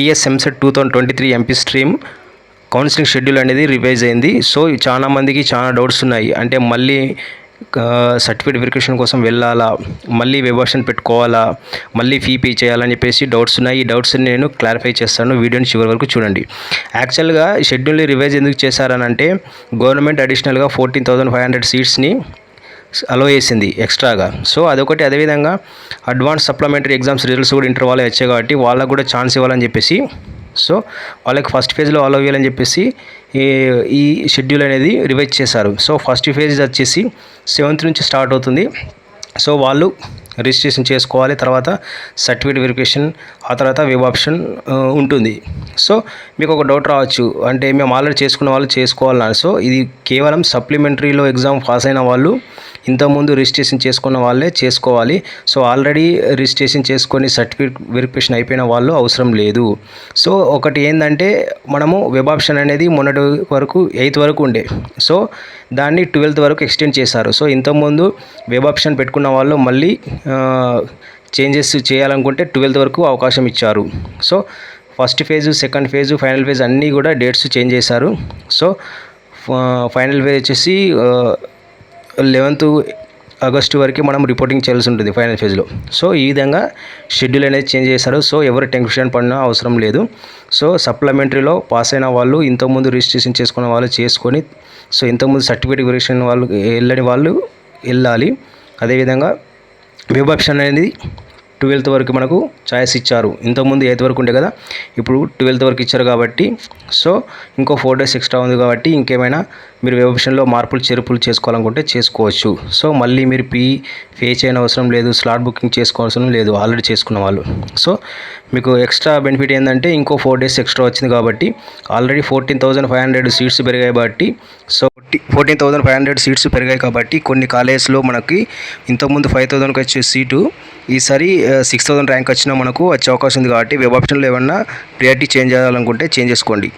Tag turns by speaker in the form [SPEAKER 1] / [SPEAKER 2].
[SPEAKER 1] EAMCET 2023 MP stream counselling schedule అనేది revise అయింది. So చాలా మందికి చాలా డౌట్స్ ఉన్నాయి. అంటే మళ్ళీ సర్టిఫికేట్ వెరిఫికేషన్ కోసం వెళ్ళాలా, మళ్ళీ వెబ్ ఆప్షన్ పెట్టుకోవాలా, మళ్ళీ ఫీ పే చేయాలని చెప్పేసి డౌట్స్ ఉన్నాయి. ఈ డౌట్స్ని నేను క్లారిఫై చేస్తాను. వీడియోని చివరి వరకు చూడండి. యాక్చువల్గా షెడ్యూల్ని రివైజ్ ఎందుకు చేశారనంటే గవర్నమెంట్ అడిషనల్గా 14,500 సీట్స్ని అలో చేసింది ఎక్స్ట్రాగా. సో అదొకటి. అదేవిధంగా అడ్వాన్స్ సప్లిమెంటరీ ఎగ్జామ్స్ రిజల్ట్స్ కూడా ఇంటర్ వాళ్ళే వచ్చాయి కాబట్టి వాళ్ళకు కూడా ఛాన్స్ ఇవ్వాలని చెప్పేసి, సో వాళ్ళకి ఫస్ట్ ఫేజ్లో అలో ఇవ్వాలని చెప్పేసి ఈ షెడ్యూల్ అనేది రివైజ్ చేశారు. సో ఫస్ట్ ఫేజ్ వచ్చేసి 7th నుంచి స్టార్ట్ అవుతుంది. సో వాళ్ళు రిజిస్ట్రేషన్ చేసుకోవాలి, తర్వాత సర్టిఫికేట్ వెరిఫికేషన్, ఆ తర్వాత వెబ్ ఆప్షన్ ఉంటుంది. సో మీకు ఒక డౌట్ రావచ్చు, అంటే మేము ఆల్రెడీ చేసుకున్న వాళ్ళు చేసుకోవాలన్నా. సో ఇది కేవలం సప్లిమెంటరీలో ఎగ్జామ్ పాస్ అయిన వాళ్ళు, ఇంతకుముందు రిజిస్ట్రేషన్ చేసుకున్న వాళ్ళే చేసుకోవాలి. సో ఆల్రెడీ రిజిస్ట్రేషన్ చేసుకొని సర్టిఫికేట్ వెరిఫికేషన్ అయిపోయిన వాళ్ళు అవసరం లేదు. సో ఒకటి ఏంటంటే మనము వెబ్ ఆప్షన్ అనేది మొన్నటి వరకు 8th వరకు ఉండే, సో దాన్ని 12th వరకు ఎక్స్టెండ్ చేశారు. సో ఇంతకుముందు వెబ్ ఆప్షన్ పెట్టుకున్న వాళ్ళు మళ్ళీ చేంజెస్ చేయాలనుకుంటే 12th వరకు అవకాశం ఇచ్చారు. So first phase, second phase, final phase అన్నీ కూడా డేట్స్ చేంజ్ చేశారు. సో ఫైనల్ ఫేజ్ వచ్చేసి 11th ఆగస్టు వరకు మనం రిపోర్టింగ్ చేయాల్సి ఉంటుంది ఫైనల్ ఫేజ్లో. సో ఈ విధంగా షెడ్యూల్ అనేది చేంజ్ చేశారు. సో ఎవరు టెన్షన్ పడిన అవసరం లేదు. సో సప్లిమెంటరీలో పాస్ అయిన వాళ్ళు, ఇంతకుముందు రిజిస్ట్రేషన్ చేసుకున్న వాళ్ళు చేసుకొని, సో ఇంతకుముందు సర్టిఫికేట్ వెరిఫికేషన్ వాళ్ళు వెళ్ళని వాళ్ళు వెళ్ళాలి. అదేవిధంగా వెబ్ ఆప్షన్ అనేది 12th వరకు మనకు ఛాయిస్ ఇచ్చారు. ఇంతకుముందు 8th వరకు ఉండే కదా, ఇప్పుడు 12th వరకు ఇచ్చారు కాబట్టి, సో ఇంకో 4 days ఎక్స్ట్రా ఉంది కాబట్టి ఇంకేమైనా మీరు వెబ్ ఆప్షన్లో మార్పులు చేర్పులు చేసుకోవాలనుకుంటే చేసుకోవచ్చు. సో మళ్ళీ మీరు పే చేయని అవసరం లేదు, స్లాట్ బుకింగ్ చేసుకోవాల్సిన లేదు ఆల్రెడీ చేసుకున్న వాళ్ళు. సో మీకు ఎక్స్ట్రా బెనిఫిట్ ఏంటంటే ఇంకో 4 days ఎక్స్ట్రా వచ్చింది కాబట్టి, ఆల్రెడీ 14,500 సీట్స్ పెరిగాయి కాబట్టి, సో 14,500 సీట్స్ పెరిగాయి కాబట్టి కొన్ని కాలేజెస్లో మనకి ఇంతకుముందు 5,000కి వచ్చే సీటు ఈసారి 6,000 ర్యాంక్ వచ్చినా మనకు వచ్చే అవకాశం ఉంది. కాబట్టి వెబ్ ఆప్షన్లో ఏమన్నా ప్రియారిటీ చేంజ్ చేయాలనుకుంటే చేంజ్ చేసుకోండి.